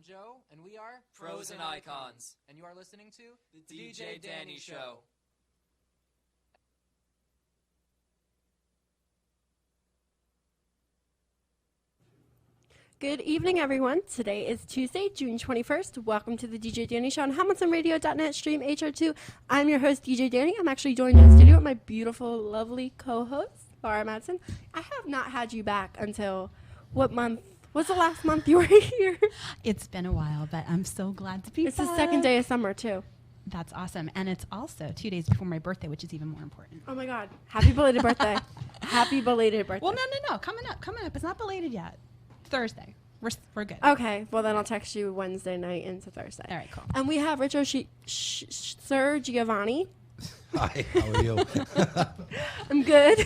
Joe, and we are Frozen Icons. And you are listening to The DJ Dani Show. Good evening, everyone. Today is Tuesday, June 21st. Welcome to the DJ Dani Show on HamiltonRadio.net, stream HR2. I'm your host, DJ Dani. I'm actually joined in the studio with my beautiful, lovely co-host, Laura Madsen. I have not had you back until what month? What's the last month you were here? It's been a while, but I'm so glad to be back. It's the second day of summer, too. That's awesome. And it's also 2 days before my birthday, which is even more important. Oh, my God. Happy belated birthday. Happy belated birthday. Well, no. Coming up. It's not belated yet. Thursday. We're good. Okay. Well, then I'll text you Wednesday night into Thursday. All right, cool. And we have Richard Sirgiovanni. Hi, how are you? I'm good.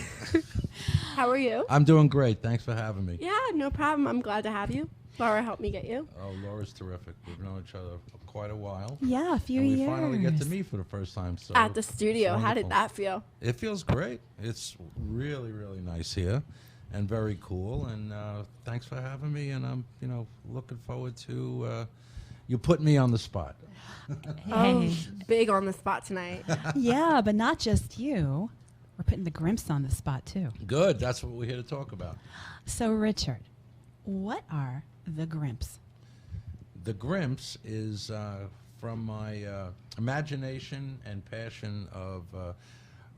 How are you? I'm doing great. Thanks for having me. Yeah, no problem. I'm glad to have you. Laura helped me get you. Oh, Laura's terrific. We've known each other for quite a while. Yeah, a few and years. we finally get to meet for the first time. So At the studio. How did that feel? It feels great. It's really, really nice here and very cool. And thanks for having me. And I'm, looking forward to you putting me on the spot. Oh, big on the spot tonight. Yeah, but not just you. We're putting the Grimps on the spot, too. Good. That's what we're here to talk about. So, Richard, what are the Grimps? The Grimps is from my imagination and passion of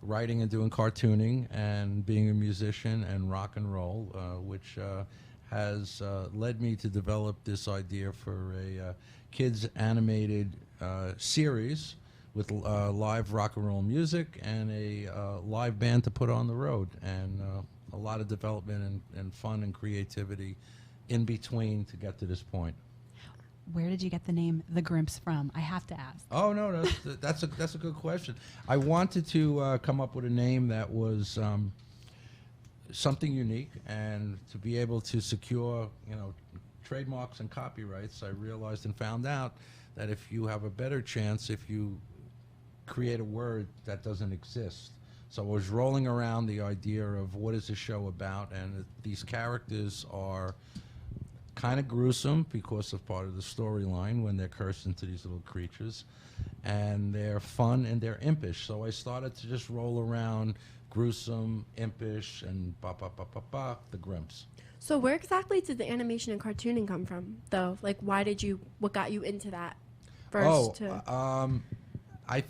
writing and doing cartooning and being a musician and rock and roll, which has led me to develop this idea for a kids animated series with live rock and roll music and a live band to put on the road, and a lot of development and fun and creativity in between to get to this point. Where did you get the name The Grimps from? I have to ask. Oh, no, that's a good question. I wanted to come up with a name that was something unique, and to be able to secure, trademarks and copyrights. I realized and found out that if you have a better chance if you create a word that doesn't exist. So I was rolling around the idea of what is the show about, and these characters are kind of gruesome because of part of the storyline when they're cursed into these little creatures, and they're fun and they're impish. So I started to just roll around gruesome, impish, and the Grimps. So where exactly did the animation and cartooning come from, though? Like, what got you into that first? I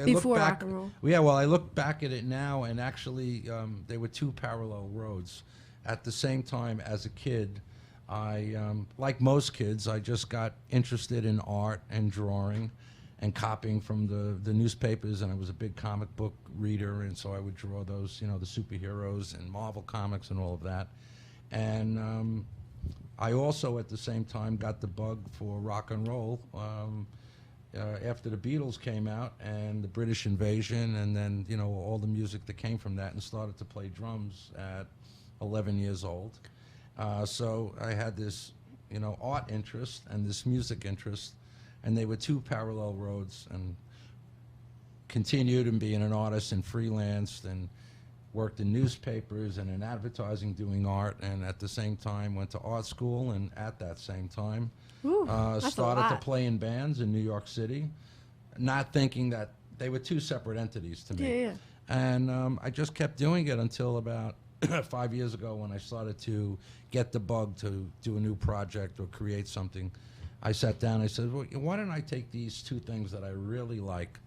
Before look back, rock and roll. Yeah, well, I look back at it now, and actually there were two parallel roads. At the same time, as a kid, I, like most kids, I just got interested in art and drawing and copying from the newspapers, and I was a big comic book reader, and so I would draw those, the superheroes and Marvel comics and all of that. And I also, at the same time, got the bug for rock and roll after the Beatles came out and the British invasion, and then, all the music that came from that, and started to play drums at 11 years old. So I had this, art interest and this music interest, and they were two parallel roads, and continued in being an artist and freelanced and worked in newspapers and in advertising doing art, and at the same time went to art school, and at that same time started to play in bands in New York City, not thinking that they were two separate entities to me. Yeah. And I just kept doing it until about 5 years ago when I started to get the bug to do a new project or create something. I sat down and I said, well, why don't I take these two things that I really like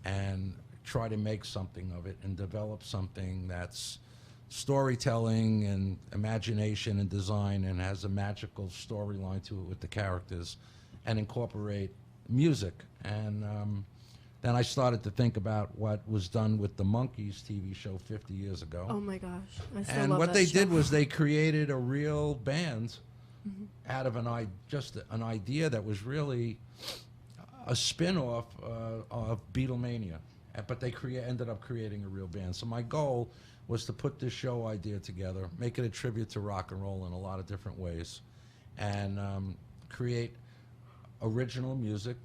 and try to make something of it and develop something that's storytelling and imagination and design and has a magical storyline to it with the characters, and incorporate music. And then I started to think about what was done with the Monkees TV show 50 years ago. Oh my gosh, I still And love what that they show. did was they created a real band out of just an idea that was really a spin-off of Beatlemania. But they ended up creating a real band. So my goal was to put this show idea together, make it a tribute to rock and roll in a lot of different ways, and create original music,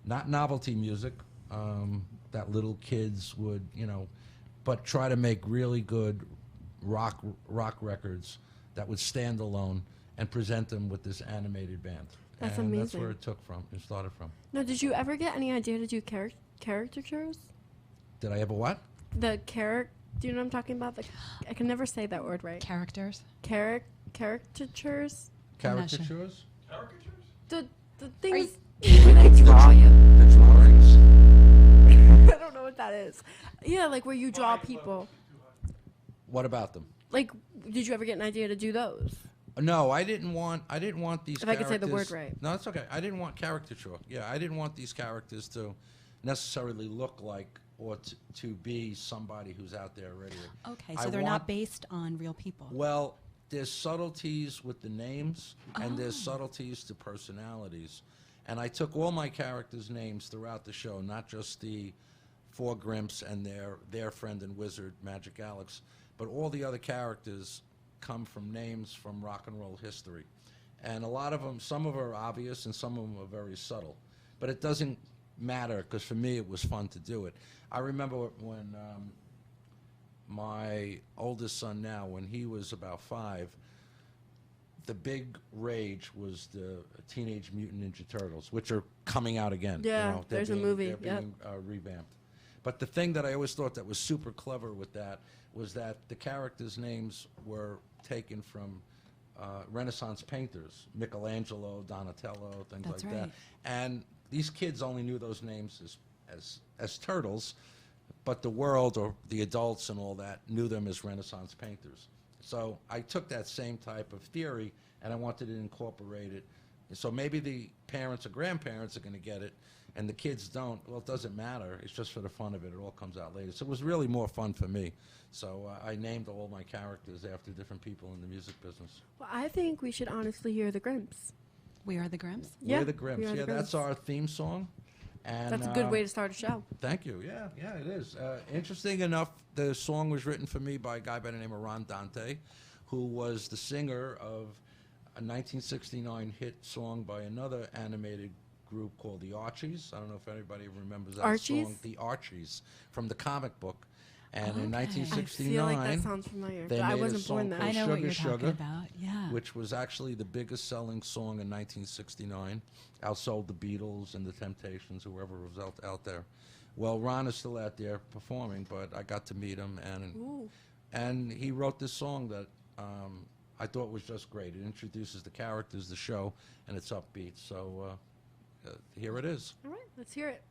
not novelty music that little kids would, but try to make really good rock records that would stand alone and present them with this animated band. That's and amazing. That's where it started from. Now, did you ever get any idea to do caricatures? Did I ever what? Do you know what I'm talking about? I can never say that word right. Characters. Caricatures? I'm not sure. Caricatures? The things when I draw you. The drawings? I don't know what that is. Yeah, like where you draw people. What about them? Like, did you ever get an idea to do those? No, I didn't want these If I characters. could say the word right. No, it's okay. I didn't want caricature. Yeah, I didn't want these characters to necessarily look like or to be somebody who's out there already. Okay, I so they're want- not based on real people. Well, there's subtleties with the names, and there's subtleties to personalities. And I took all my characters' names throughout the show, not just the 4 Grimps and their friend and wizard, Magic Alex, but all the other characters come from names from rock and roll history. And a lot of them, some of them are obvious and some of them are very subtle. But it doesn't matter, because for me it was fun to do it. I remember when my oldest son now, when he was about 5, the big rage was the Teenage Mutant Ninja Turtles, which are coming out again. Yeah, they're there's a movie, They're being revamped. But the thing that I always thought that was super clever with that was that the characters' names were taken from Renaissance painters, Michelangelo, Donatello, things That's like that. right. And these kids only knew those names as turtles, but the world or the adults and all that knew them as Renaissance painters. So I took that same type of theory and I wanted to incorporate it. So maybe the parents or grandparents are going to get it and the kids don't. Well, it doesn't matter. It's just for the fun of it. It all comes out later. So it was really more fun for me. So I named all my characters after different people in the music business. Well, I think we should honestly hear the Grimps. We Are the Grimps. Yeah, We're the Grimps. We Are the Yeah, that's Grimps. our theme song. And, That's a good way to start a show. Thank you. Yeah, it is. Interesting enough, the song was written for me by a guy by the name of Ron Dante, who was the singer of a 1969 hit song by another animated group called the Archies. I don't know if anybody remembers that Archies? song, the Archies, from the comic book. And in Okay. I feel I 1969, feel like that sounds familiar, they but I made a wasn't born song then. called I know what Sugar you're Sugar, talking about. Yeah. which was actually the biggest selling song in 1969. Outsold the Beatles and the Temptations, whoever was out there. Well, Ron is still out there performing, but I got to meet him, Ooh. and he wrote this song that I thought was just great. It introduces the characters, the show, and it's upbeat. So here it is. All right, let's hear it.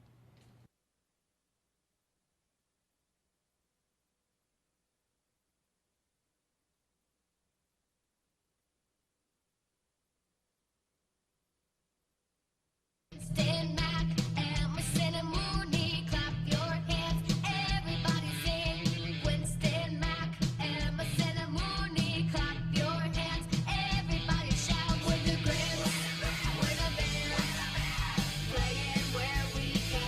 Stand back and listen and Mooney, clap your hands, everybody sing. Winston Mac, Emerson and Mooney, clap your hands, everybody shout. We're the Grimps, we're the band, playing where we can.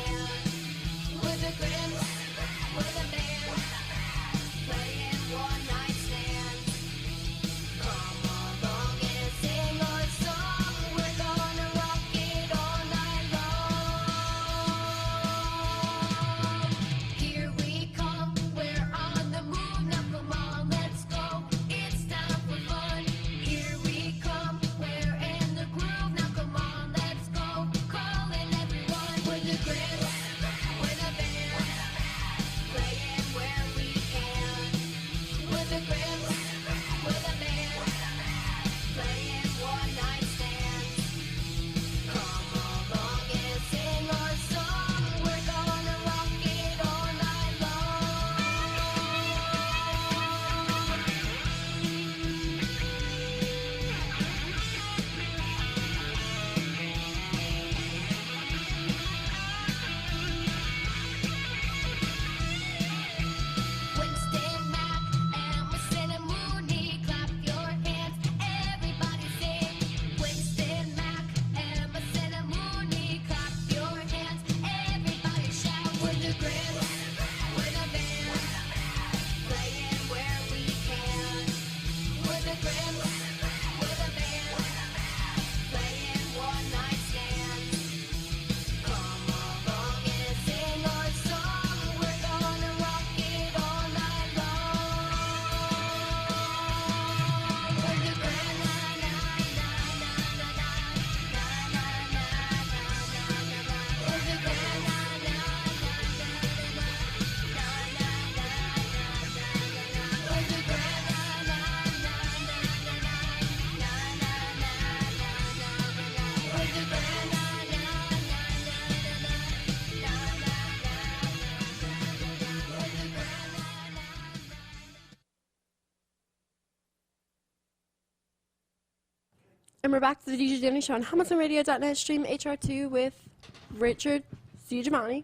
And we're back to the DJ Dani Show on HamiltonRadio.net, stream HR2 with Richard Sirgiovanni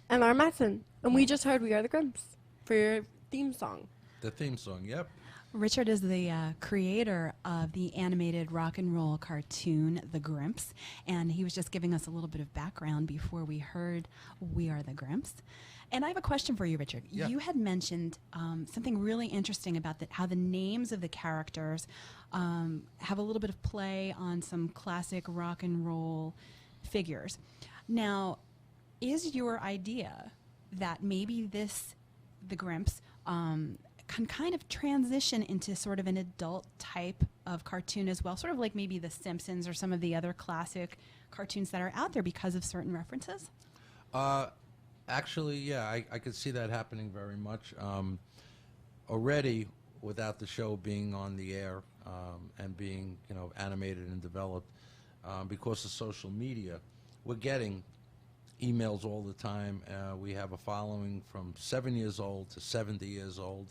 and Laura Madsen. And we just heard We Are the Grimps for your theme song. The theme song, yep. Richard is the creator of the animated rock and roll cartoon, The Grimps, and he was just giving us a little bit of background before we heard We Are the Grimps. And I have a question for you, Richard. Yeah. You had mentioned something really interesting about how the names of the characters have a little bit of play on some classic rock and roll figures. Now, is your idea that maybe The Grimps, can kind of transition into sort of an adult type of cartoon as well, sort of like maybe The Simpsons or some of the other classic cartoons that are out there because of certain references? Actually, yeah, I could see that happening very much. Already, without the show being on the air and being, animated and developed, because of social media, we're getting emails all the time. We have a following from 7 years old to 70 years old,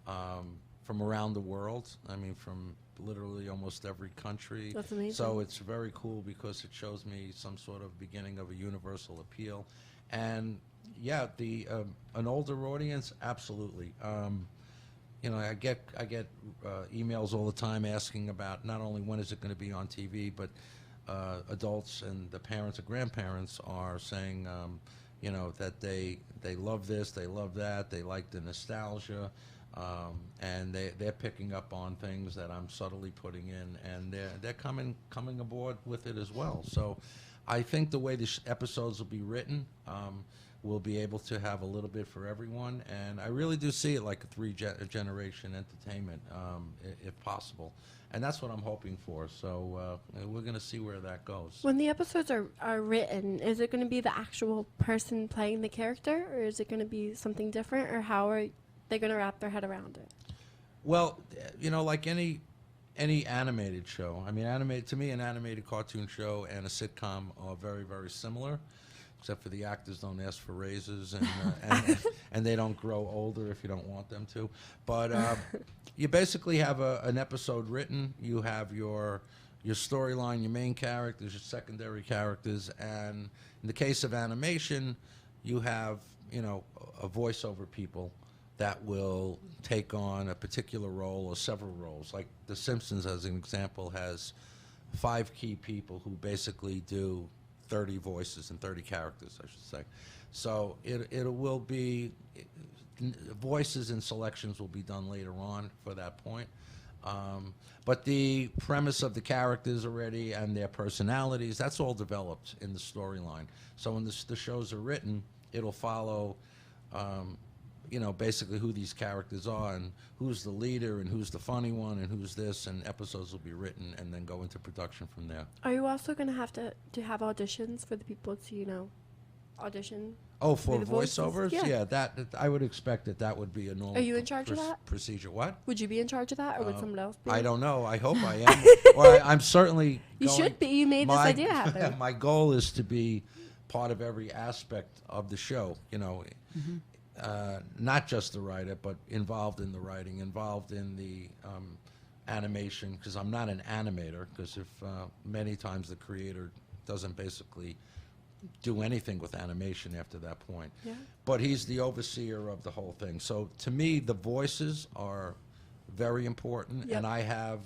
from around the world. I mean, from literally almost every country. That's amazing. So it's very cool because it shows me some sort of beginning of a universal appeal. And yeah, an older audience, absolutely. I get emails all the time asking about not only when is it going to be on TV, but adults and the parents and grandparents are saying, that they love this, they love that, they like the nostalgia, and they're picking up on things that I'm subtly putting in, and they're coming aboard with it as well. So I think the way the episodes will be written, we'll be able to have a little bit for everyone, and I really do see it like a three-generation entertainment, if possible. And that's what I'm hoping for. So we're going to see where that goes. When the episodes are written, is it going to be the actual person playing the character, or is it going to be something different, or how are they going to wrap their head around it? Well, like any animated show, I mean, to me, an animated cartoon show and a sitcom are very, very similar, except for the actors don't ask for raises and they don't grow older if you don't want them to. But you basically have an episode written. You have your storyline, your main characters, your secondary characters, and in the case of animation, you have a voiceover people that will take on a particular role or several roles. Like The Simpsons, as an example, has 5 key people who basically do 30 voices and 30 characters, I should say. So it will be, voices and selections will be done later on for that point. But the premise of the characters already and their personalities, that's all developed in the storyline. So when the shows are written, it'll follow basically who these characters are and who's the leader and who's the funny one and who's this, and episodes will be written and then go into production from there. Are you also going to have to have auditions for the people to, audition? Oh, for the voices? voiceovers? Yeah. Yeah, that I would expect that would be a normal Are you in charge of that? procedure. What? Would you be in charge of that, or would someone else be? I don't know. I hope I am. Well, I'm certainly You going, should be. You made this idea happen. My goal is to be part of every aspect of the show, not just the writer, but involved in the writing, involved in the animation, because I'm not an animator, because if many times the creator doesn't basically do anything with animation after that point. Yeah. But he's the overseer of the whole thing. So to me, the voices are very important, Yep. and I have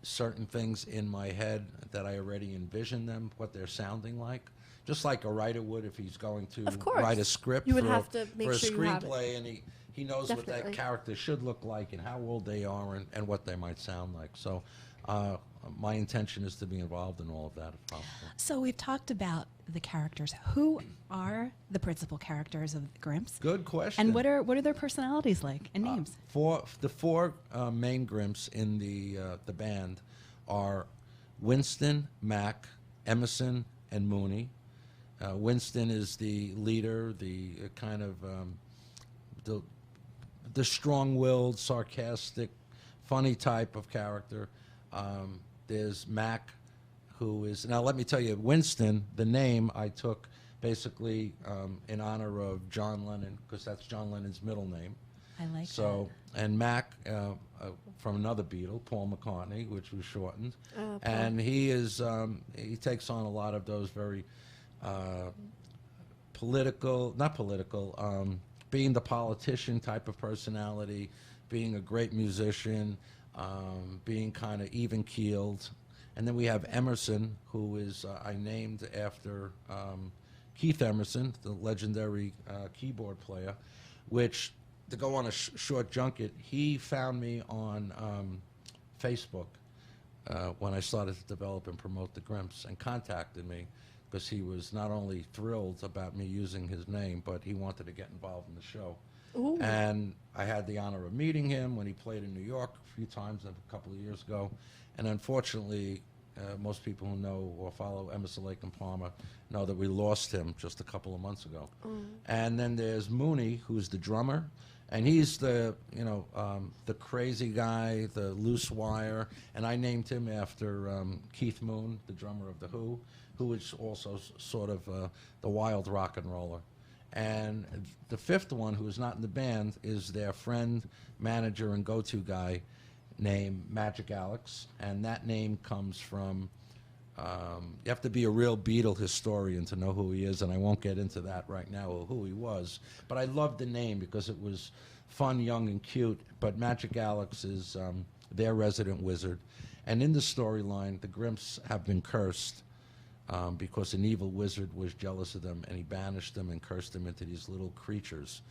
certain things in my head that I already envision them, what they're sounding like. Just like a writer would if he's going to Of course. write a script You would for, have to make for a sure you have it. screenplay, and he knows what Definitely. that character should look like and how old they are and what they might sound like. So my intention is to be involved in all of that if possible. So we've talked about the characters. Who are the principal characters of the Grimps? Good question. And what are their personalities like and names? The four main Grimps in the band are Winston, Mac, Emerson, and Mooney. Winston is the leader, the kind of the strong-willed, sarcastic, funny type of character. There's Mac, who is, now let me tell you, Winston, the name I took basically in honor of John Lennon, because that's John Lennon's middle name. I like so, and Mac from another Beatle, Paul McCartney, which was shortened, and he is he takes on a lot of those very not political, being the politician type of personality, being a great musician, being kind of even-keeled. And then we have Emerson, who is I named after Keith Emerson, the legendary keyboard player, which, to go on a short junket, he found me on Facebook when I started to develop and promote the Grimps, and contacted me because he was not only thrilled about me using his name, but he wanted to get involved in the show. Ooh. And I had the honor of meeting him when he played in New York a few times a couple of years ago. And unfortunately, most people who know or follow Emerson, Lake and Palmer know that we lost him just a couple of months ago. And then there's Mooney, who's the drummer, and he's the the crazy guy, the loose wire. And I named him after Keith Moon, the drummer of the Who is also sort of the wild rock and roller. And the fifth one, who is not in the band, is their friend, manager, and go-to guy named Magic Alex. And that name comes from, you have to be a real Beatle historian to know who he is, and I won't get into that right now, or who he was. But I loved the name because it was fun, young, and cute. But Magic Alex is their resident wizard. And in the storyline, the Grimps have been cursed because an evil wizard was jealous of them, and he banished them and cursed them into these little creatures.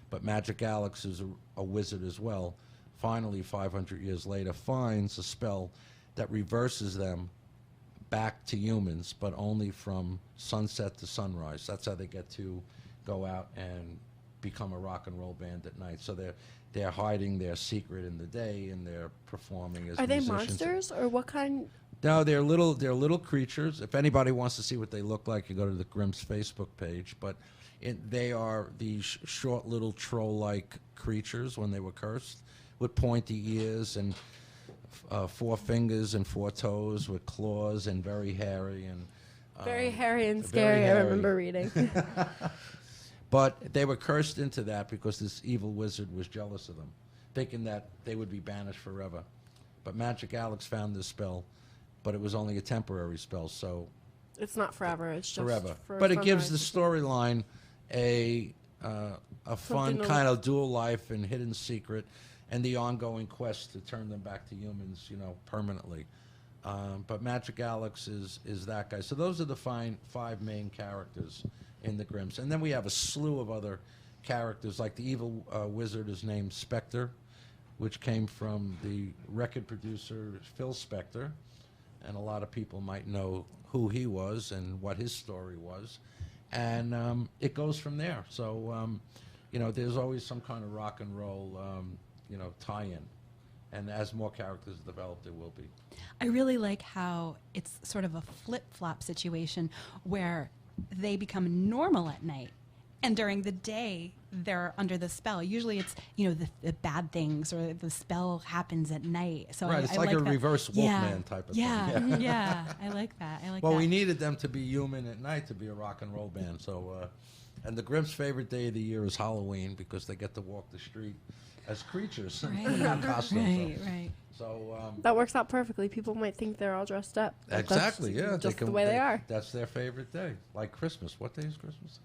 But Magic Alex is a wizard as well. Finally, 500 years later, finds a spell that reverses them back to humans, but only from sunset to sunrise. That's how they get to go out and become a rock and roll band at night. So they're hiding their secret in the day, and they're performing as Are they musicians. monsters, or what kind? No, they're little creatures. If anybody wants to see what they look like, you go to the Grimps Facebook page. But they are these short little troll-like creatures when they were cursed, with pointy ears and 4 fingers and 4 toes, with claws, and very hairy and Very hairy and very scary, I hairy. remember reading. But they were cursed into that because this evil wizard was jealous of them, thinking that they would be banished forever. But Magic Alex found this spell, but it was only a temporary spell, so It's not forever, it's just forever. for But it gives sunrise. the storyline a fun Something to kind of dual life and hidden secret, and the ongoing quest to turn them back to humans, permanently. But Magic Alex is that guy. So those are the 5 main characters in the Grimps. And then we have a slew of other characters, like the evil wizard is named Spectre, which came from the record producer Phil Spector. And a lot of people might know who he was and what his story was. And it goes from there. So, there's always some kind of rock and roll, tie-in. And as more characters develop, there will be. I really like how it's sort of a flip-flop situation where they become normal at night, and during the day they're under the spell. Usually it's, the bad things, or the spell happens at night. So Right, I it's like a that. reverse Wolfman type of thing. Yeah, I like that. Well, we needed them to be human at night to be a rock and roll band. So, and the Grimps' favorite day of the year is Halloween because they get to walk the street as creatures, not costumes. Right. So That works out perfectly. People might think they're all dressed up. but exactly, that's yeah, just the way they are. That's their favorite day, like Christmas. What day is Christmas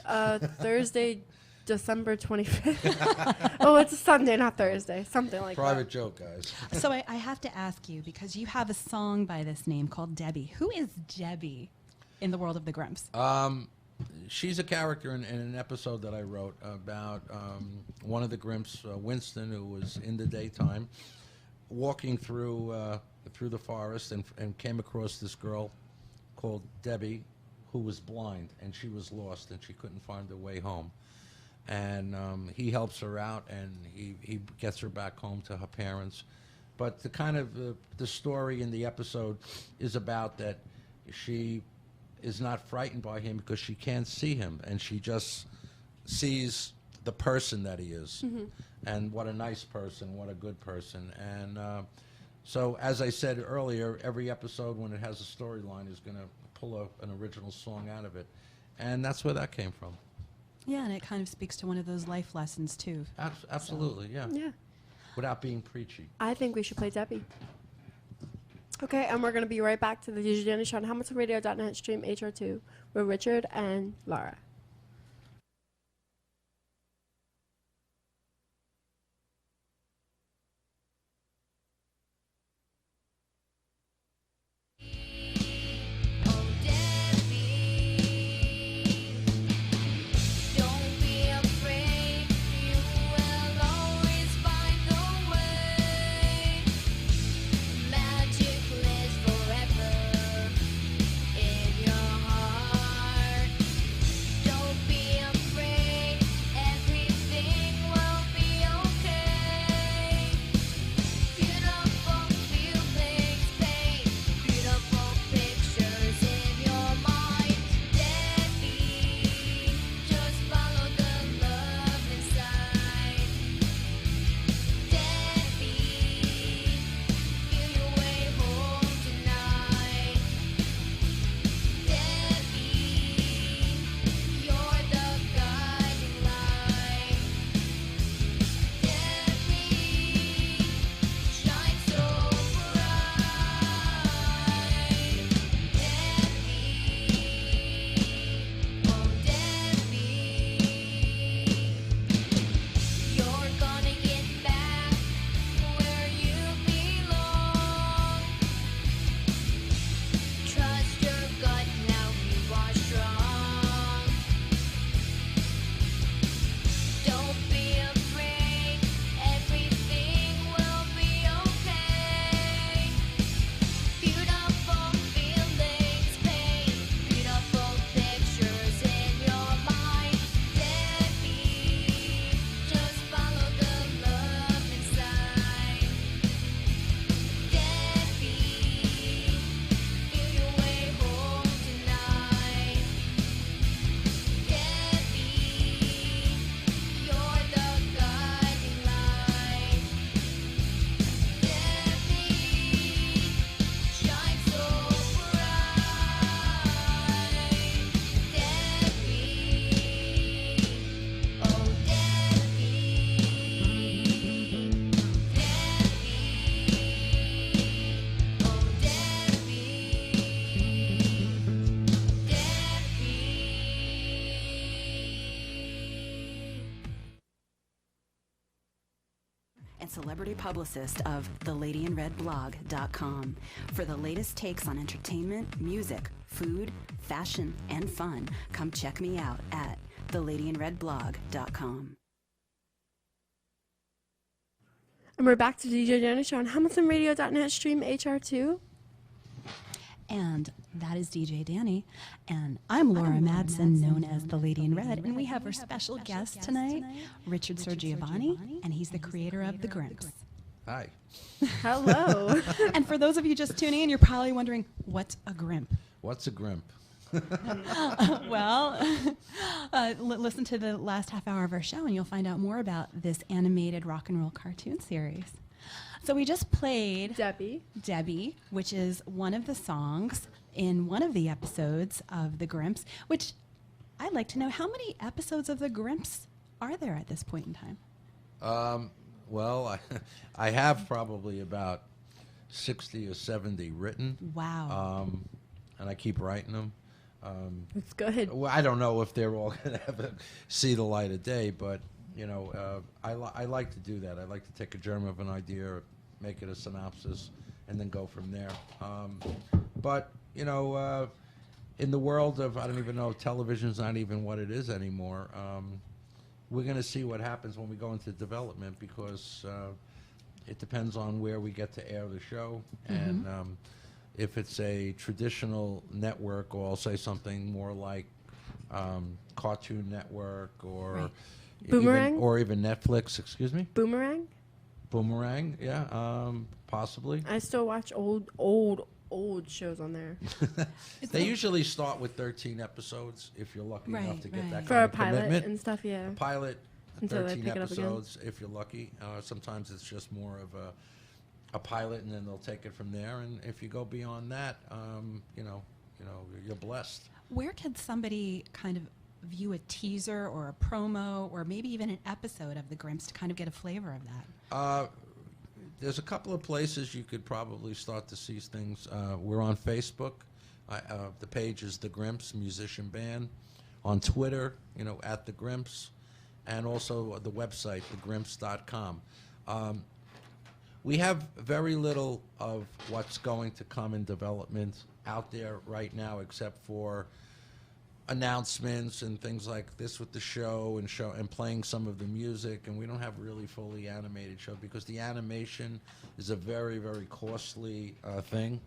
again? Thursday, December 25th. Oh, it's a Sunday, not Thursday. Something like Private joke, guys. So I have to ask you, because you have a song by this name called Debbie. Who is Debbie in the world of the Grimps? She's a character in an episode that I wrote about one of the Grimps, Winston, who was in the daytime walking through the forest and came across this girl called Debbie, who was blind, and she was lost and she couldn't find her way home. And he helps her out, and he gets her back home to her parents. But the kind of the story in the episode is about that she is not frightened by him because she can't see him, and she just sees the person that he is, and what a nice person, what a good person. And so, as I said earlier, every episode when it has a storyline is going to pull an original song out of it, and that's where that came from. Yeah, and it kind of speaks to one of those life lessons too. Absolutely, yeah. Yeah. Without being preachy. I think we should play Debbie. Okay, and we're going to be right back to the DJ Dani Show on HamiltonRadio.net stream HR2 with Richard and Laura. Oh, Debbie, don't be afraid. You will always find the way. Magic lives forever in your heart. Don't be afraid. Everything will be okay. Beautiful feelings paint beautiful pictures in your mind. Debbie, just follow the love inside. Debbie, feel your way home tonight. Debbie, you're the guiding light. Debbie, shine so bright. Debbie, oh Debbie, you're gonna get back where you belong. Trust your gut, now you are strong. Don't be afraid, everything will be okay. Beautiful feelings paint beautiful pictures in your mind. Debbie, just follow the love inside. Debbie, feel your way home tonight. Debbie, you're the guiding light. Debbie, shine so bright. Debbie, oh Debbie, oh Debbie. And celebrity publicist of TheLadyinRedblog.com. For the latest takes on entertainment, music, food, fashion, and fun, come check me out at TheLadyinRedblog.com. And we're back to DJ Dani Show on HamiltonRadio.net stream HR2. And that is DJ Dani. And I'm Laura Madsen, known as the Lady in Red. And we have our special guest tonight, Richard Sirgiovanni, and he's the creator of the Grimps. Hi. Hello. And for those of you just tuning in, you're probably wondering, what's a Grimp? What's a Grimp? Well, listen to the last half hour of our show and you'll find out more about this animated rock and roll cartoon series. So we just played Debbie, which is one of the songs in one of the episodes of the Grimps, which I'd like to know, how many episodes of the Grimps are there at this point in time? Well, I have probably about 60 or 70 written. Wow. And I keep writing them. it's good. Well, I don't know if they're all going to see the light of day, but, you know, I like to do that. I like to take a germ of an idea, make it a synopsis, and then go from there. But, you know, in the world of, I don't even know, television's not even what it is anymore. We're going to see what happens when we go into development because it depends on where we get to air the show. And if it's a traditional network, or I'll say something more like Cartoon Network or Boomerang? even Netflix, excuse me? Boomerang? Boomerang, yeah, possibly. I still watch old shows on there. They usually start with 13 episodes if you're lucky enough to get that For kind a of pilot commitment. and stuff, yeah. A pilot, Until they 13 pick it up again. episodes if you're lucky. Sometimes it's just more of a pilot, and then they'll take it from there. And if you go beyond that, you know, you're blessed. Where can somebody kind of view a teaser or a promo or maybe even an episode of the Grimps to kind of get a flavor of that? There's a couple of places you could probably start to see things. We're on Facebook. The page is The Grimps Musician Band. On Twitter, at The Grimps. And also the website, thegrimps.com. We have very little of what's going to come in development out there right now, except for announcements and things like this with the show and playing some of the music. And we don't have really fully animated show because the animation is a very, very costly thing.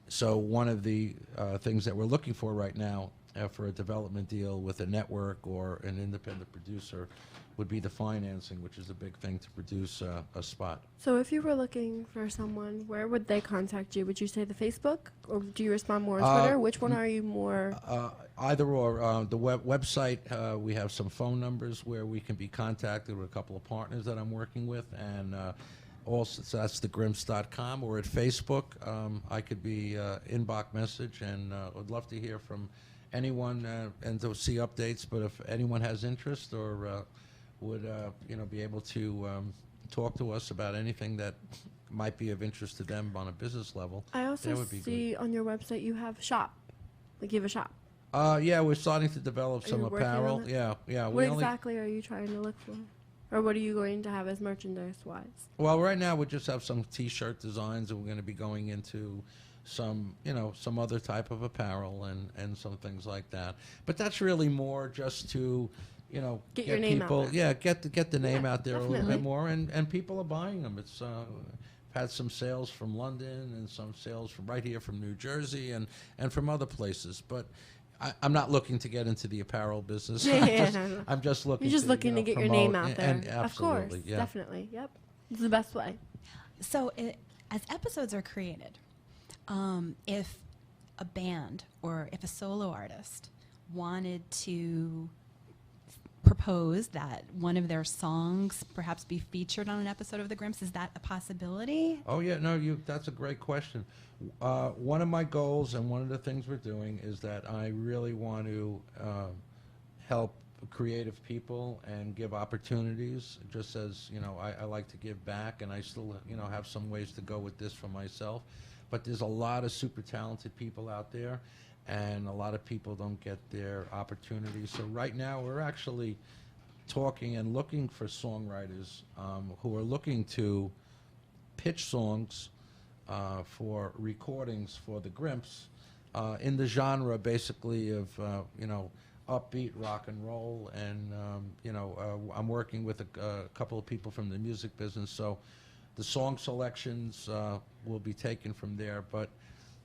So one of the things that we're looking for right now for a development deal with a network or an independent producer would be the financing, which is a big thing to produce a spot. So if you were looking for someone, where would they contact you? Would you say the Facebook, or do you respond more on Twitter? Which one are you more? Either or. The website, we have some phone numbers where we can be contacted with a couple of partners that I'm working with, and also so that's thegrimps.com, or at Facebook. I could be inbox message, and would love to hear from anyone and to see updates. But if anyone has interest or would be able to talk to us about anything that might be of interest to them on a business level, I also that would be see good. on your website you have shop. Like you have a shop. Yeah, we're starting to develop Are some you working on apparel. it? Yeah. What exactly are you trying to look for? Or what are you going to have as merchandise-wise? Well, right now we just have some T-shirt designs, and we're going to be going into some other type of apparel and some things like that. But that's really more just to, Get your name out people, there. get the name out there a little definitely. bit more, and people are buying them. It's had some sales from London and some sales from right here from New Jersey and from other places. But I'm not looking to get into the apparel business. No. I'm just looking. You're just looking to get your promote name out there. And Of course, absolutely, yeah. definitely. Yep, it's the best way. So as episodes are created, if a band or if a solo artist wanted to propose that one of their songs perhaps be featured on an episode of The Grimps, is that a possibility? Oh yeah, no, that's a great question. One of my goals and one of the things we're doing is that I really want to help creative people and give opportunities. Just as I like to give back, and I still have some ways to go with this for myself. But there's a lot of super talented people out there, and a lot of people don't get their opportunities. So right now we're actually talking and looking for songwriters who are looking to pitch songs for recordings for the Grimps in the genre basically of upbeat rock and roll, and I'm working with a couple of people from the music business, so the song selections will be taken from there. But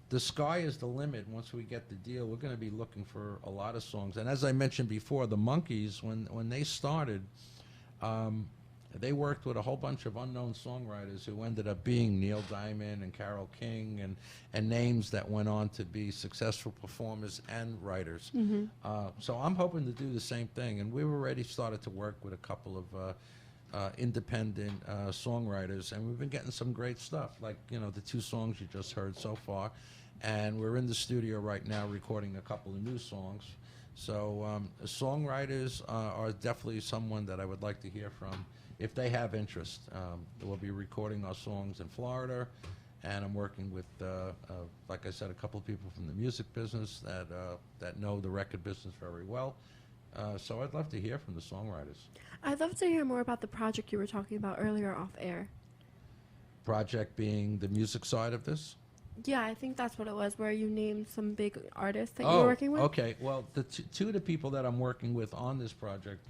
the sky is the limit. Once we get the deal, we're going to be looking for a lot of songs. And as I mentioned before, the Monkees, when they started, they worked with a whole bunch of unknown songwriters who ended up being Neil Diamond and Carole King and names that went on to be successful performers and writers. Mm-hmm. So I'm hoping to do the same thing. And we've already started to work with a couple of independent songwriters, and we've been getting some great stuff, like the two songs you just heard so far. And we're in the studio right now recording a couple of new songs. So songwriters are definitely someone that I would like to hear from if they have interest. We'll be recording our songs in Florida, and I'm working with, like I said, a couple of people from the music business that know the record business very well. So I'd love to hear from the songwriters. I'd love to hear more about the project you were talking about earlier off air. Project being the music side of this? Yeah, I think that's what it was, where you named some big artists that you were working with. Okay. Well, the two of the people that I'm working with on this project,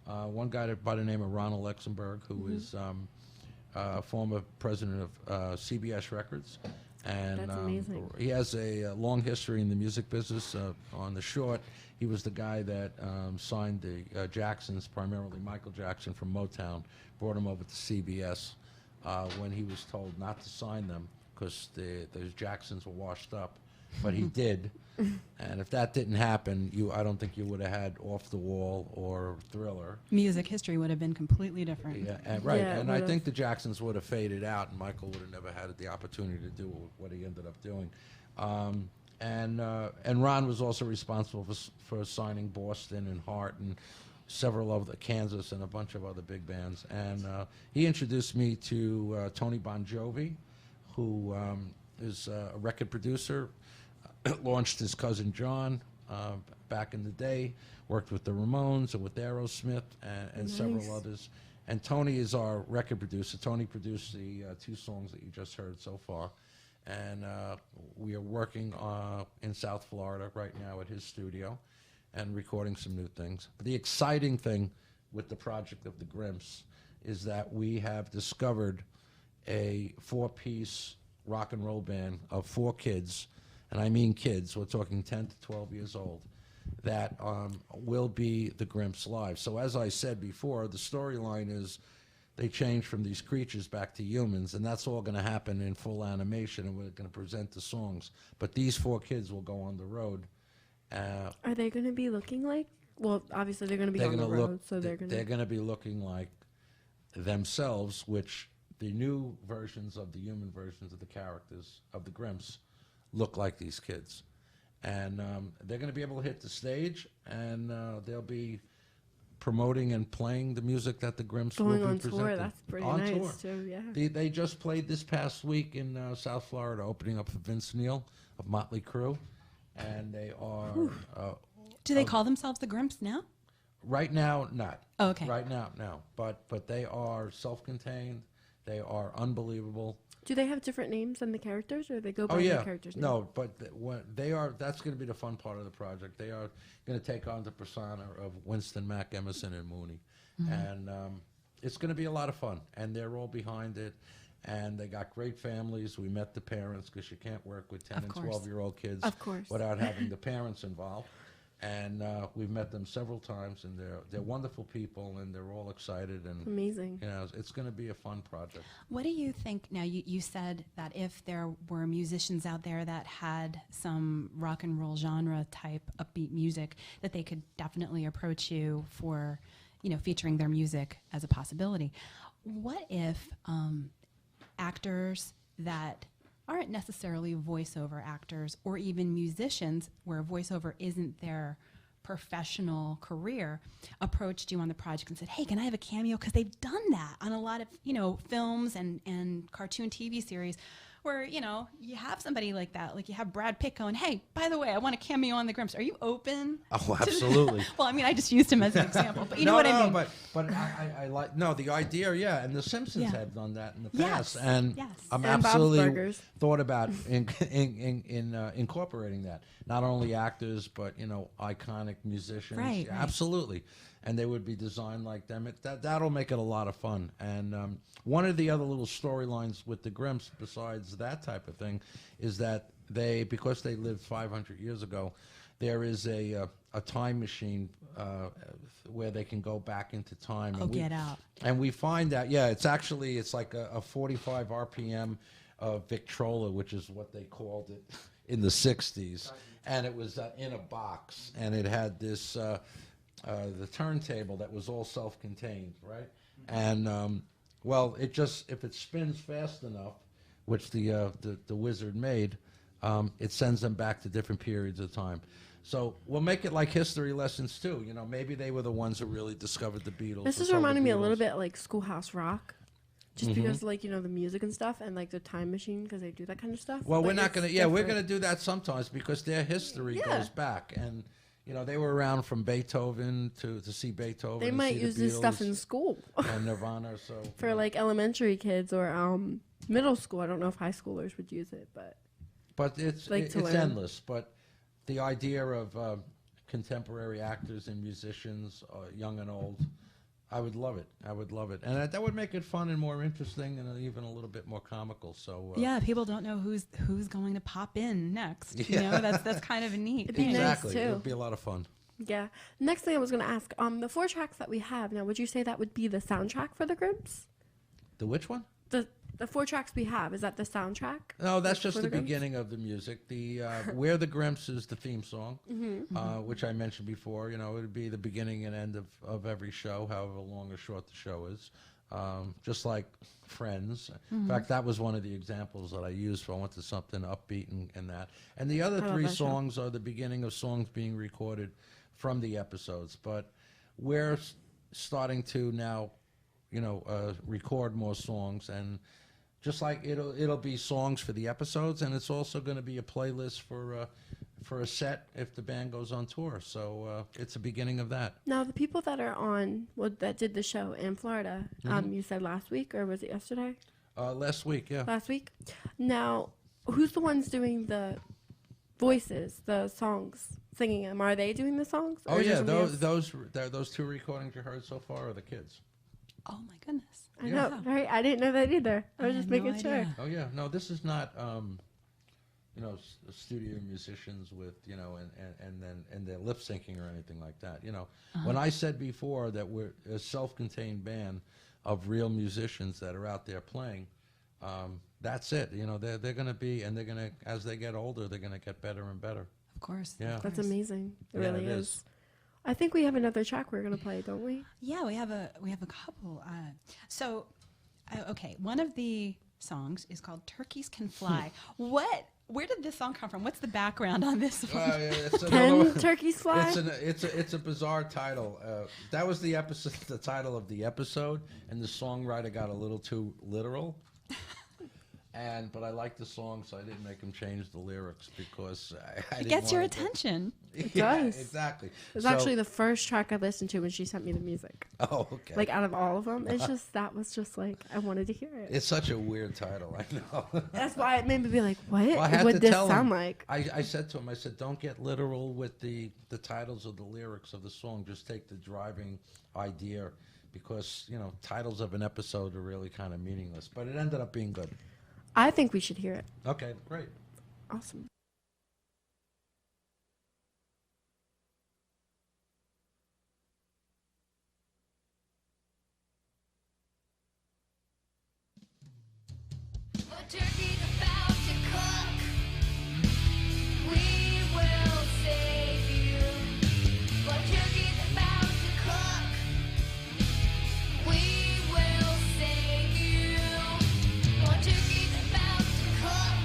one guy by the name of Ronald Luxembourg, who is former president of CBS Records. And That's amazing. He has a long history in the music business. On the short, he was the guy that signed the Jacksons, primarily Michael Jackson from Motown, brought him over to CBS when he was told not to sign them because those Jacksons were washed up. But he did. And if that didn't happen, I don't think you would have had Off the Wall or Thriller. Music history would have been completely different. Yeah, and, right. Yeah, it And I would've. think the Jacksons would have faded out, and Michael would have never had the opportunity to do what he ended up doing. And Ron was also responsible for signing Boston and Heart and several of the Kansas and a bunch of other big bands. And he introduced me to Tony Bon Jovi, who is a record producer, launched his cousin John back in the day, worked with the Ramones and with Aerosmith and several others. And Tony is our record producer. Tony produced the 2 songs that you just heard so far. And we are working in South Florida right now at his studio and recording some new things. But the exciting thing with the project of the Grimps is that we have discovered a 4-piece rock and roll band of 4 kids, and I mean kids, we're talking 10 to 12 years old, that will be the Grimps live. So as I said before, the storyline is they change from these creatures back to humans, and that's all going to happen in full animation, and we're going to present the songs. But these 4 kids will go on the road. Are they going to be looking like? Well, obviously they're going to be on the road, so they're going to be looking like themselves, which the new versions of the human versions of the characters of the Grimps look like these kids. And they're going to be able to hit the stage, and they'll be promoting and playing the music that the Grimps will be presenting. Going on tour, that's pretty on nice tour. too, yeah. They just played this past week in South Florida, opening up for Vince Neil of Motley Crue, and they are... Do they call themselves the Grimps now? Right now, not. Oh, okay. Right now, no. But they are self-contained. They are unbelievable. Do they have different names than the characters, or they go by the characters' names? No, but they are. That's going to be the fun part of the project. They are going to take on the persona of Winston, Mac, Emerson, and Mooney, and it's going to be a lot of fun. And they're all behind it, and they got great families. We met the parents because you can't work with 10 and 12-year-old kids without having the parents involved. And we've met them several times, and they're wonderful people, and they're all excited. And amazing. You know, it's going to be a fun project. What do you think? Now, you said that if there were musicians out there that had some rock and roll genre type upbeat music, that they could definitely approach you for, featuring their music as a possibility. What if actors that aren't necessarily voiceover actors or even musicians where voiceover isn't their professional career approached you on the project and said, hey, can I have a cameo? Because they've done that on a lot of, films and cartoon TV series where, you have somebody like that. Like you have Brad Pitt going, hey, by the way, I want a cameo on the Grimps. Are you open? Oh, absolutely. Well, I mean, I just used him as an example, but you know what I mean? But I like, the idea, and the Simpsons have done that in the past. Yes. And I'm And absolutely thought about incorporating that. Not only actors, but, iconic musicians. Right, right. Absolutely. And they would be designed like them. That'll make it a lot of fun. And one of the other little storylines with the Grimps, besides that type of thing, is that because they lived 500 years ago, there is a time machine where they can go back into time. Oh, get out. And we find that, it's like a 45 RPM Victrola, which is what they called it in the 60s. And it was in a box, and it had this... the turntable that was all self-contained, right? And if it spins fast enough, which the wizard made, it sends them back to different periods of time. So we'll make it like history lessons too. Maybe they were the ones who really discovered the Beatles. This is reminding me a little bit like Schoolhouse Rock. Just because, the music and stuff, and the time machine, because they do that kind of stuff. Well, we're not going to. We're going to do that sometimes because their history goes back, and they were around from Beethoven to see Beethoven. They might use this stuff in school. And Nirvana, so for elementary kids or middle school. I don't know if high schoolers would use it, but it's endless. But the idea of contemporary actors and musicians, young and old. I would love it. And that would make it fun and more interesting and even a little bit more comical. So people don't know who's going to pop in next. That's kind of a neat thing. Exactly. Nice too. It would be a lot of fun. Yeah. Next thing I was going to ask, the 4 tracks that we have now, would you say that would be the soundtrack for the Grimps? The which one? The 4 tracks we have, is that the soundtrack? No, that's just the beginning of the music. The Where the Grimps is the theme song, which I mentioned before. It would be the beginning and end of every show, however long or short the show is. just like Friends. In fact, that was one of the examples that I used for I wanted something upbeat and that. And the other love three that show. songs are the beginning of songs being recorded from the episodes. But we're starting to now, record more songs, and just like it'll be songs for the episodes, and it's also going to be a playlist for a set if the band goes on tour. So it's the beginning of that. Now, the people that are on, that did the show in Florida, you said last week, or was it yesterday? Last week, yeah. Last week. Now, who's the ones doing the voices, the songs, singing them? Are they doing the songs? Oh or is there yeah, somebody else? those two recordings you heard so far are the kids. Oh my goodness. I know, right? I didn't know that either. I was I just had no making sure. idea. Oh yeah, no, this is not studio musicians with and they're lip syncing or anything like that. When I said before that we're a self-contained band of real musicians that are out there playing, that's it. They're going to be, and they're going to, as they get older, they're going to get better and better. Of course. Yeah. of That's course. amazing. It Yeah, really it is. is. I think we have another track we're going to play, don't we? Yeah, we have a couple. Okay, one of the songs is called "Turkeys Can Fly." Where did this song come from? What's the background on this one? It's Can turkeys fly? It's a bizarre title. That was the episode, the title of the episode, and the songwriter got a little too literal. But I liked the song, so I didn't make him change the lyrics because I It didn't gets your want it to- attention. Yeah, does. exactly. It was So- actually the first track I listened to when she sent me the music. Oh, okay. Like, out of all of them, that was just like, I wanted to hear it. It's such a weird title, I know. That's why it made me be like, what Well, I had would to this tell sound him. like? I said to him, don't get literal with the titles of the lyrics of the song. Just take the driving idea, because titles of an episode are really kind of meaningless. But it ended up being good. I think we should hear it. Okay, great. Awesome. A turkey's about to cook. We will save you. A turkey's about to cook. We will save you. A turkey's about to cook.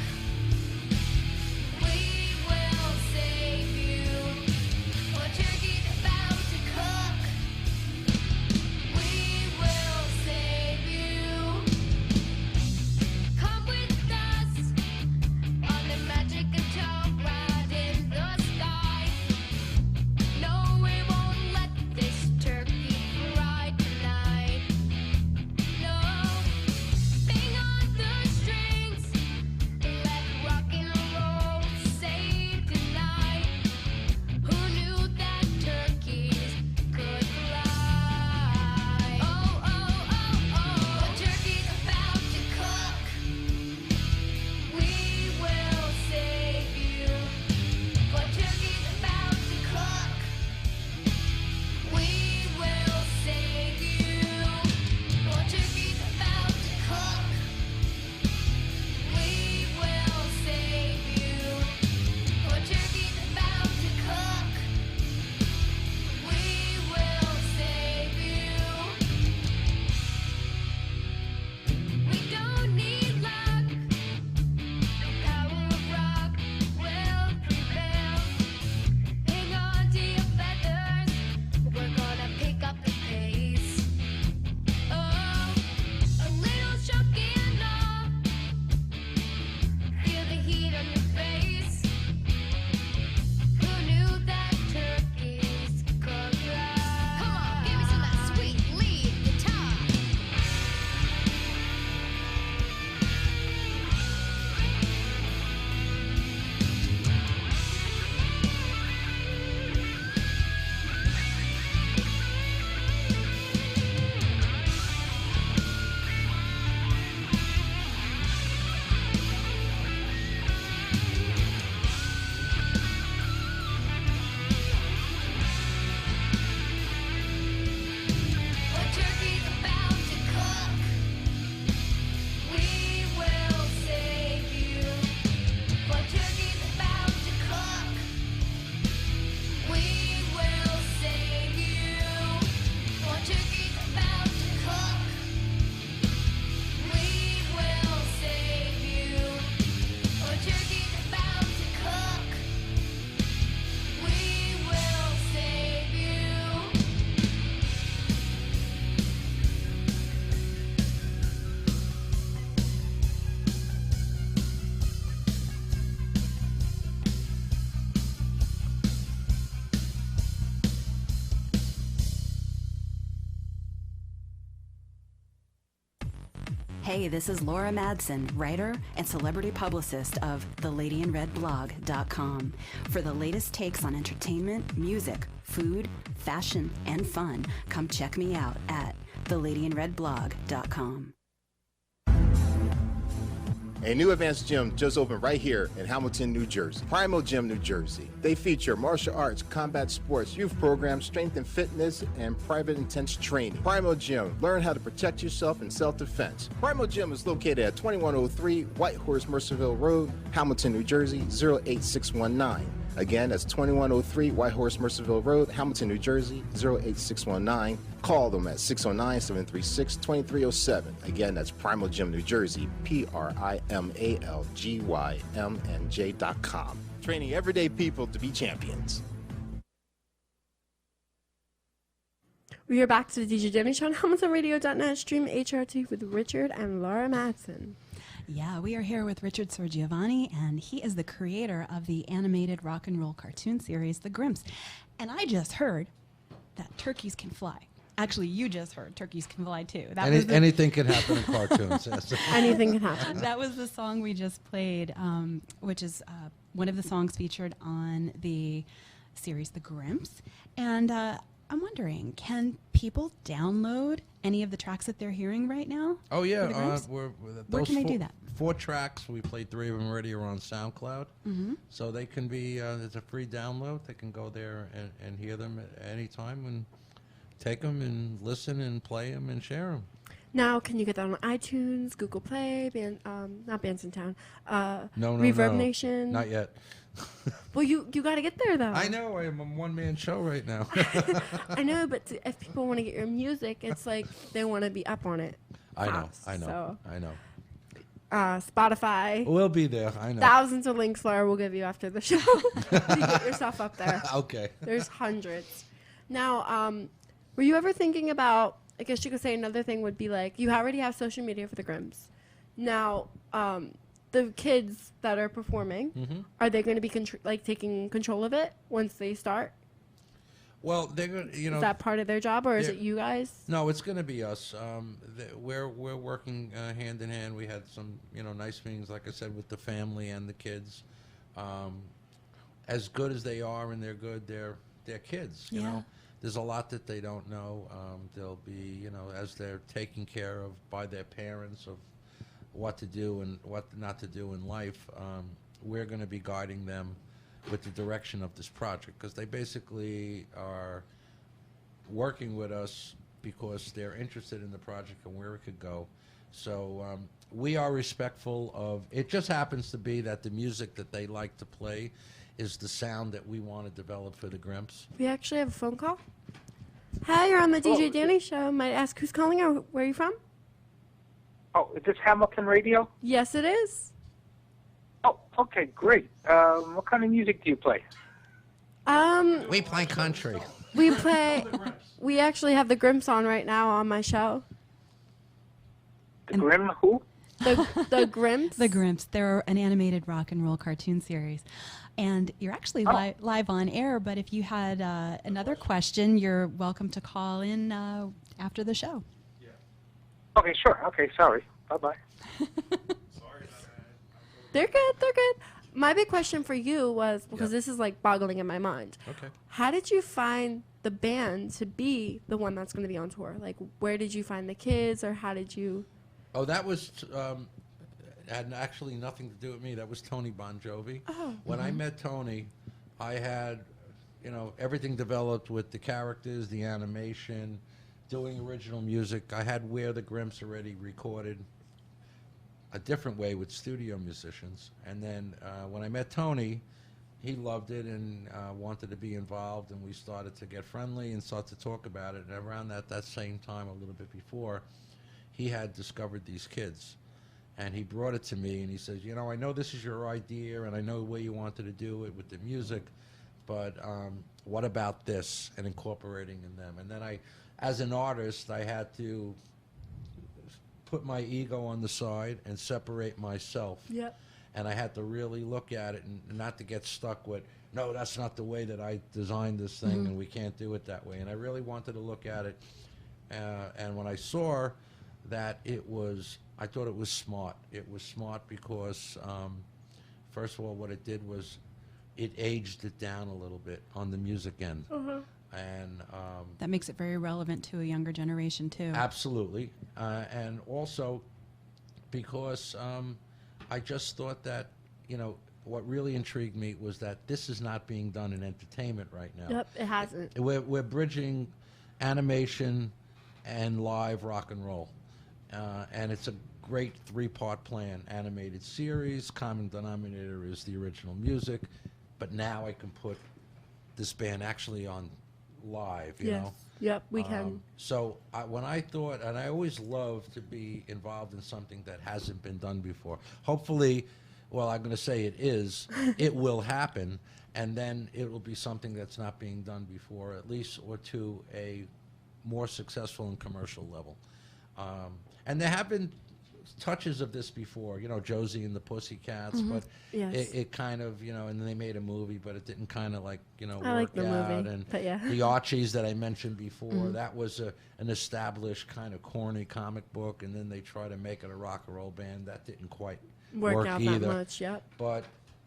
Hey, this is Laura Madsen, writer and celebrity publicist of TheLadyinRedblog.com. For the latest takes on entertainment, music, food, fashion, and fun, come check me out at TheLadyinRedblog.com. A new advanced gym just opened right here in Hamilton, New Jersey. Primal Gym, New Jersey. They feature martial arts, combat sports, youth programs, strength and fitness, and private intense training. Primal Gym. Learn how to protect yourself in self-defense. Primal Gym is located at 2103 Whitehorse Mercerville Road, Hamilton, New Jersey, 08619. Again, that's 2103 Whitehorse Mercerville Road, Hamilton, New Jersey, 08619. Call them at 609-736-2307. Again, that's Primal Gym, New Jersey, PrimalGymNJ.com. Training everyday people to be champions. We are back to the DJ Dani Show on HamiltonRadio.net. Stream HRT with Richard and Laura Madsen. Yeah, we are here with Richard Sirgiovanni, and he is the creator of the animated rock and roll cartoon series, The Grimps. And I just heard that turkeys can fly. Actually, you just heard turkeys can fly too. Anything can happen in cartoons. Yes. Anything can happen. That was the song we just played, which is one of the songs featured on the series The Grimps. And I'm wondering, can people download any of the tracks that they're hearing right now? Oh, yeah. for the Grimps? Where can they do that? 4 tracks. We played 3 of them already are on SoundCloud. Mm-hmm. So they can be, it's a free download. They can go there and hear them at any time and take them and listen and play them and share them. Now, can you get that on iTunes, Google Play, not Bands in Town, No, Reverb Nation? Not yet. Well, you got to get there, though. I know. I am a one-man show right now. I know, but if people want to get your music, it's like they want to be up on it. I know. So, I know. Spotify. We'll be there. I know. Thousands of links, Laura will give you after the show to get yourself up there. Okay. There's hundreds. Now, were you ever thinking about, I guess you could say another thing would be like, you already have social media for the Grimps. Now, the kids that are performing, are they going to be taking control of it once they start? Well, they're going to, Is that part of their job, or is it you guys? No, it's going to be us. We're working hand in hand. We had some, nice meetings, like I said, with the family and the kids. As good as they are, and they're good, they're kids, you know. There's a lot that they don't know. They'll be, as they're taken care of by their parents of what to do and what not to do in life, we're going to be guiding them with the direction of this project, because they basically are working with us because they're interested in the project and where it could go. So we are respectful of, it just happens to be that the music that they like to play is the sound that we want to develop for the Grimps. We actually have a phone call. Hi, you're on the DJ Dani Show. Might I ask who's calling or where are you from? Oh, is this Hamilton Radio? Yes, it is. Oh, okay, great. What kind of music do you play? We play country. We actually have the Grimps on right now on my show. The Grim who? The Grimps. The Grimps. They're an animated rock and roll cartoon series. And you're actually live on air, but if you had another question, you're welcome to call in after the show. Yeah. Okay, sure. Okay, sorry. Bye-bye. They're good. My big question for you was, because this is like boggling in my mind. Okay. How did you find the band to be the one that's going to be on tour? Like, where did you find the kids, or how did you? Oh, that was had actually nothing to do with me. That was Tony Bon Jovi. Oh. When I met Tony, I had, everything developed with the characters, the animation, doing original music. I had Where the Grimps already recorded a different way with studio musicians. And then when I met Tony, he loved it and wanted to be involved, and we started to get friendly and start to talk about it. And around that same time, a little bit before, he had discovered these kids. And he brought it to me, and he says, I know this is your idea, and I know the way you wanted to do it with the music, but what about this, and incorporating in them. And then as an artist, I had to put my ego on the side and separate myself. Yep. And I had to really look at it and not to get stuck with, no, that's not the way that I designed this thing, and we can't do it that way. And I really wanted to look at it. And when I saw that it was I thought it was smart. It was smart because, first of all, what it did was it aged it down a little bit on the music end. And That makes it very relevant to a younger generation, too. absolutely. And also because I just thought that, what really intrigued me was that this is not being done in entertainment right now. Yep, it hasn't. We're bridging animation and live rock and roll. And it's a great 3-part plan. Animated series, common denominator is the original music, but now I can put this band actually on live, you know? Yep, we can. So when I thought, and I always love to be involved in something that hasn't been done before. Hopefully, well, I'm going to say it is, it will happen, and then it will be something that's not being done before, at least, or to a more successful and commercial level. And there have been touches of this before, Josie and the Pussycats, but Yes. it kind of, and then they made a movie, but it didn't kind of like, I work like the out. movie, And but yeah. the Archies that I mentioned before, that was an established kind of corny comic book, and then they tried to make it a rock and roll band. That didn't quite Work out either. that much, yep. But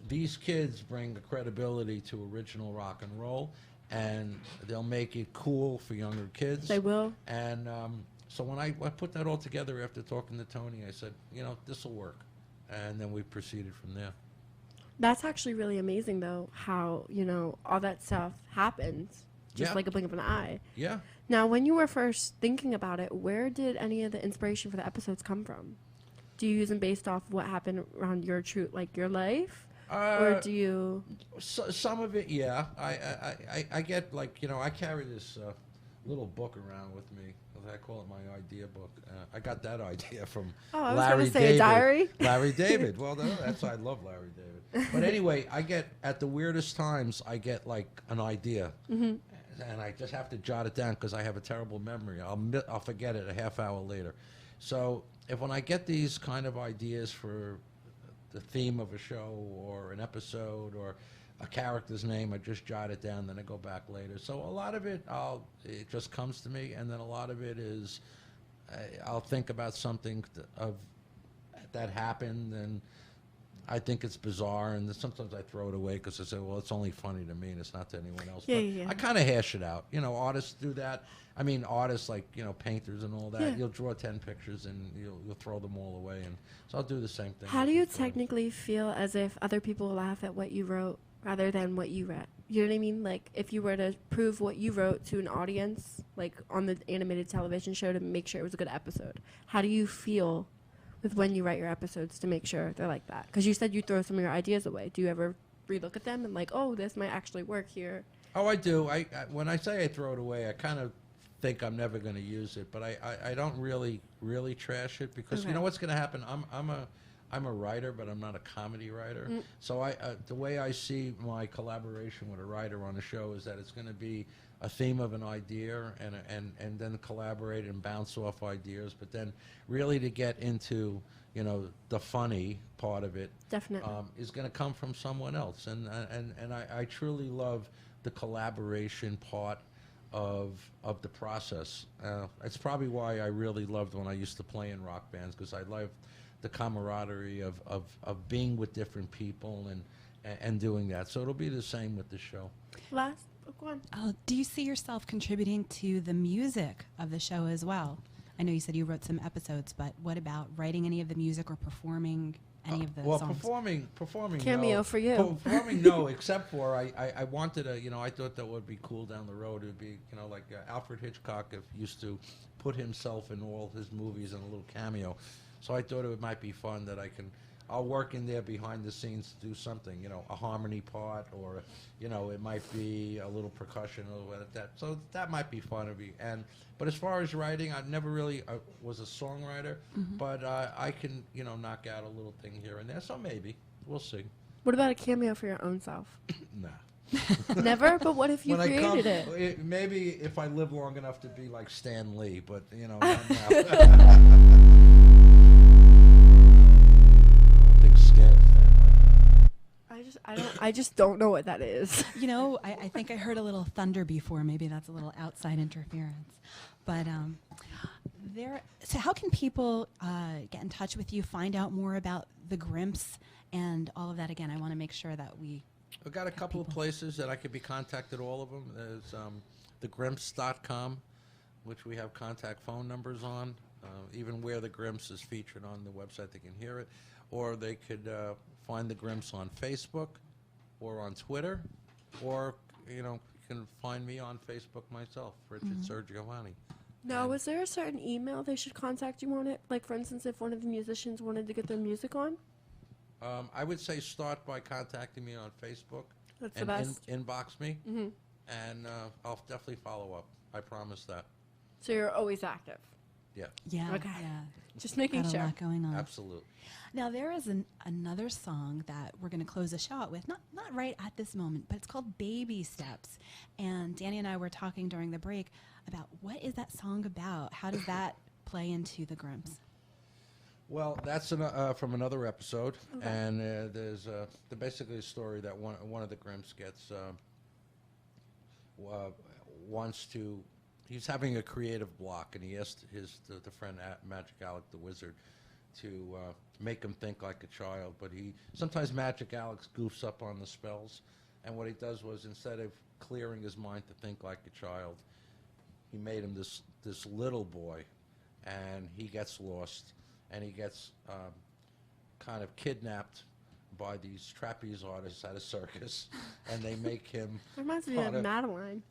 these kids bring a credibility to original rock and roll, and they'll make it cool for younger kids. They will. And so when I put that all together after talking to Tony, I said, this will work. And then we proceeded from there. That's actually really amazing, though, how, all that stuff happens just Yeah. like a blink of an eye. Yeah. Now, when you were first thinking about it, where did any of the inspiration for the episodes come from? Do you use them based off what happened around your your life? Or do you... Some of it, yeah. I get, I carry this little book around with me. I call it my idea book. I got that idea from I was Larry going to say David. a diary. Larry David. Well, I love Larry David. But anyway, I get, at the weirdest times, I get an idea. And I just have to jot it down because I have a terrible memory. I'll forget it a half hour later. So when I get these kind of ideas for the theme of a show or an episode or a character's name, I just jot it down, then I go back later. So a lot of it, it just comes to me, and then a lot of it is I'll think about something that happened, and I think it's bizarre, and sometimes I throw it away because I say, well, it's only funny to me, and it's not to anyone else. Yeah, but yeah. I kind of hash it out. Artists do that. I mean, artists like, painters and all that. Yeah. You'll draw 10 pictures, and you'll throw them all away, and so I'll do the same thing. How do you technically feel as if other people laugh at what you wrote rather than what you read? You know what I mean? Like, if you were to prove what you wrote to an audience, like on the animated television show, to make sure it was a good episode, how do you feel with when you write your episodes to make sure they're like that? Because you said you throw some of your ideas away. Do you ever relook at them and oh, this might actually work here? Oh, I do. I when I say I throw it away, I kind of think I'm never going to use it, but I don't really trash it because Okay. you know what's going to happen. I'm a writer, but I'm not a comedy writer. So the way I see my collaboration with a writer on a show is that it's going to be a theme of an idea and then collaborate and bounce off ideas, but then really to get into the funny part of it Definitely. is going to come from someone else, and I truly love the collaboration part of the process. It's probably why I really loved when I used to play in rock bands, because I loved the camaraderie of being with different people and doing that. So it'll be the same with the show. Last, go on. Do you see yourself contributing to the music of the show as well? I know you said you wrote some episodes, but what about writing any of the music or performing any of the well, songs? performing. Cameo no. for you. Performing, no. Except for I wanted I thought that would be cool down the road. It would be like Alfred Hitchcock used to put himself in all his movies in a little cameo. So I thought it might be fun that I'll work in there behind the scenes to do something, a harmony part, or it might be a little percussion or that. So that might be fun to be. But as far as writing, I never really was a songwriter, but I can knock out a little thing here and there. So maybe we'll see. What about a cameo for your own self? Nah. Never? But what if you When created it? Maybe if I live long enough to be like Stan Lee, but not now. I think Stan. I just don't know what that is. You know, I think I heard a little thunder before. Maybe that's a little outside interference. But so how can people get in touch with you, find out more about the Grimps and all of that? Again, I want to make sure that We've got a couple of places that I could be contacted, all of them. There's thegrimps.com, which we have contact phone numbers on. Even where the Grimps is featured on the website, they can hear it. Or they could find the Grimps on Facebook or on Twitter. Or, you can find me on Facebook myself, Richard Sirgiovanni. Now, was there a certain email they should contact you on it? Like, for instance, if one of the musicians wanted to get their music on? I would say start by contacting me on Facebook. That's and the best. Inbox me, and I'll definitely follow up. I promise that. So you're always active? Yeah. Yeah. Okay. Yeah. Just making Got sure. a lot going on. Absolutely. Now there is another song that we're going to close the show out with. Not right at this moment, but it's called "Baby Steps." And Danny and I were talking during the break about what is that song about? How does that play into the Grimps? Well, that's from another episode, and there's basically a story that one of the Grimps gets wants to. He's having a creative block, and he asked the friend Magic Alec the Wizard to make him think like a child. But sometimes Magic Alex goofs up on the spells, and what he does was, instead of clearing his mind to think like a child, he made him this little boy, and he gets lost, and he gets kind of kidnapped by these trapeze artists at a circus, and they make him. Reminds me of Madeline.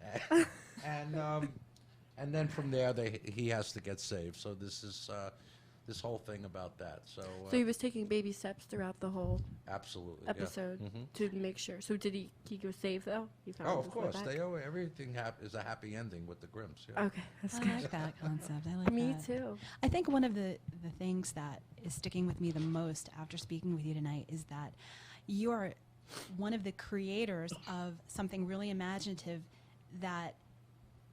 And then from there, he has to get saved. So this is this whole thing about that. So he was taking baby steps throughout the whole absolutely episode to make sure. So did he go save though? He found of his way course. back? Everything is a happy ending with the Grimps. Yeah. Okay, that's I good. like that concept. I like Me that. too. I think one of the things that is sticking with me the most after speaking with you tonight is that you are one of the creators of something really imaginative that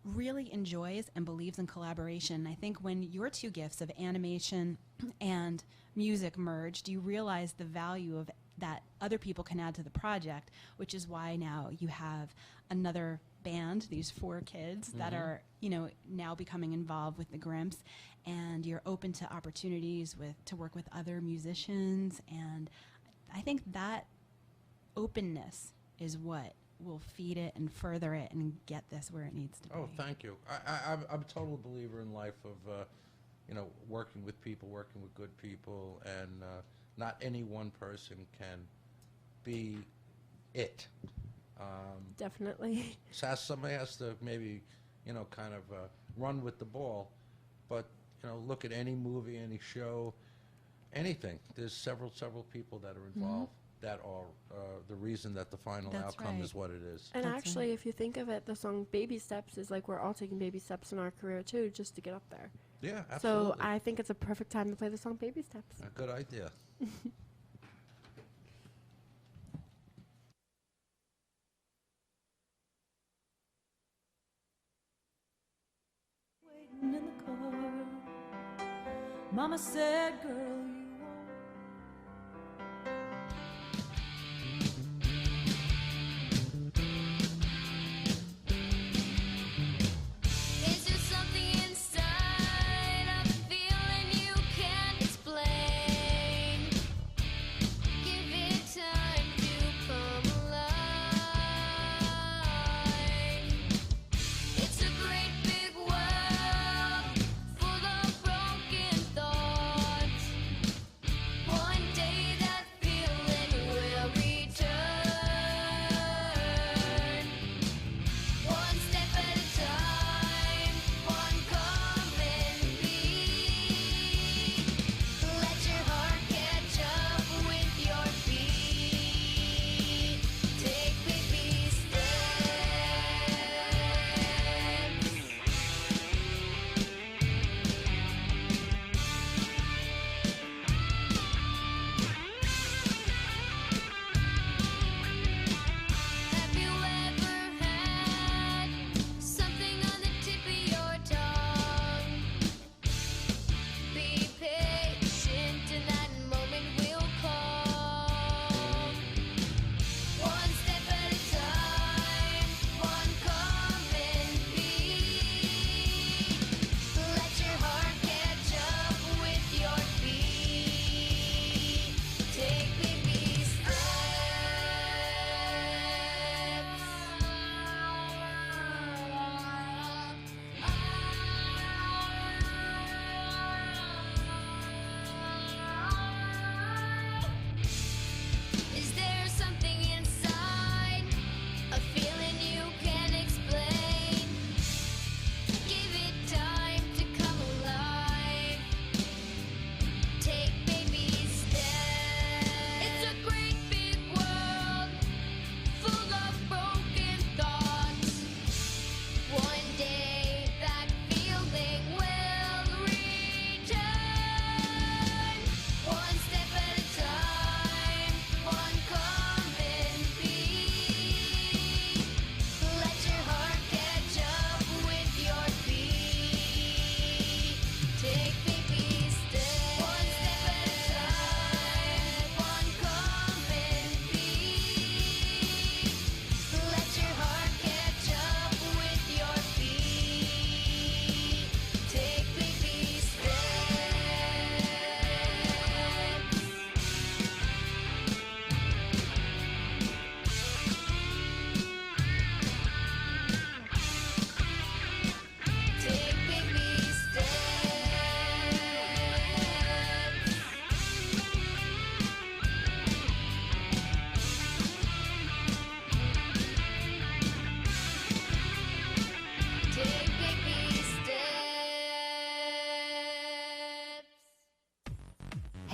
really enjoys and believes in collaboration. I think when your two gifts of animation and music merged, you realize the value of that other people can add to the project, which is why now you have another band, these 4 kids that are, now becoming involved with the Grimps, and you're open to opportunities to work with other musicians, and I think that openness is what will feed it and further it and get this where it needs to be. Oh, thank you. I'm a total believer in life of, working with people, working with good people, and not any one person can be it. Definitely. Somebody has to maybe, kind of run with the ball, but look at any movie, any show, anything. There's several people that are involved. That are the reason that the final outcome is what it is. And That's actually, right. if you think of it, the song "Baby Steps" is like we're all taking baby steps in our career too, just to get up there. Yeah, absolutely. So I think it's a perfect time to play the song "Baby Steps." A good idea. Waiting in the car, Mama said, "Girl, you." Is there something inside, a feeling you can't explain? Give it time to come alive. It's a great big world full of broken thoughts.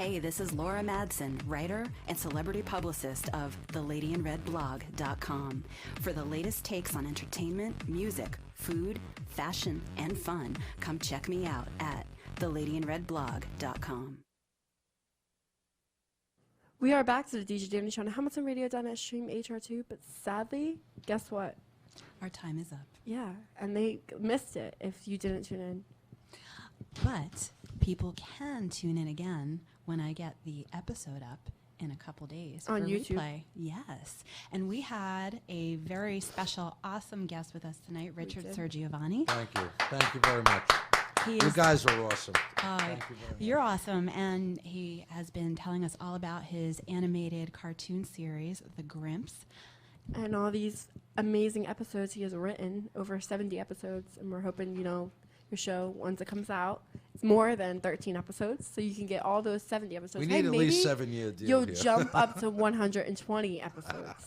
Hey, this is Laura Madsen, writer and celebrity publicist of TheLadyinRedblog.com. For the latest takes on entertainment, music, food, fashion, and fun, come check me out at TheLadyinRedblog.com. We are back to the DJ Dani Show on HamiltonRadio.net stream HR2, but sadly, guess what? Our time is up. Yeah, and they missed it if you didn't tune in. But people can tune in again when I get the episode up in a couple days. On for YouTube? Replay. Yes. And we had a very special, awesome guest with us tonight, Richard did. Sirgiovanni. Thank you. Thank you very much. He You is- guys are awesome. Thank you very much. You're awesome, and he has been telling us all about his animated cartoon series, The Grimps. And all these amazing episodes he has written, over 70 episodes, and we're hoping, your show, once it comes out, it's more than 13 episodes, so you can get all those 70 episodes. We Hey, need at maybe least 7-year deal you'll here. jump up to 120 episodes.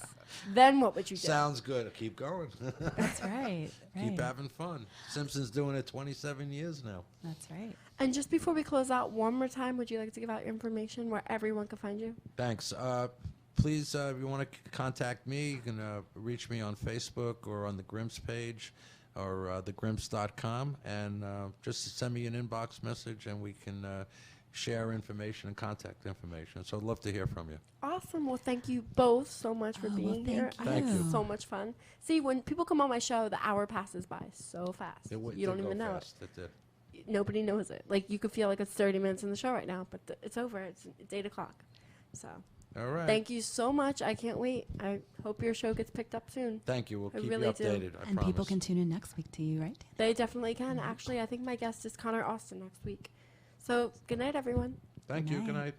Then what would you do? Sounds good. Keep going. That's right. Keep having fun. Simpsons doing it 27 years now. That's right. And just before we close out, one more time, would you like to give out your information where everyone can find you? Thanks. Please, if you want to contact me, you can reach me on Facebook or on the Grimps page or thegrimps.com, and just send me an inbox message, and we can share information and contact information. So I'd love to hear from you. Awesome. Well, thank you both so much for Oh, well, being here. thank I had you. so much fun. See, when people come on my show, the hour passes by so fast. It You don't did even go know fast. It did. it. Nobody knows it. Like, you could feel like it's 30 minutes in the show right now, but it's over. It's 8 o'clock. So All right. thank you so much. I can't wait. I hope your show gets picked up soon. Thank you. We'll I keep really you do. updated. I And promise. people can tune in next week to you, right? They definitely can. Actually, I think my guest is Connor Austin next week. So good night, everyone. Thank you. Good Good night. night.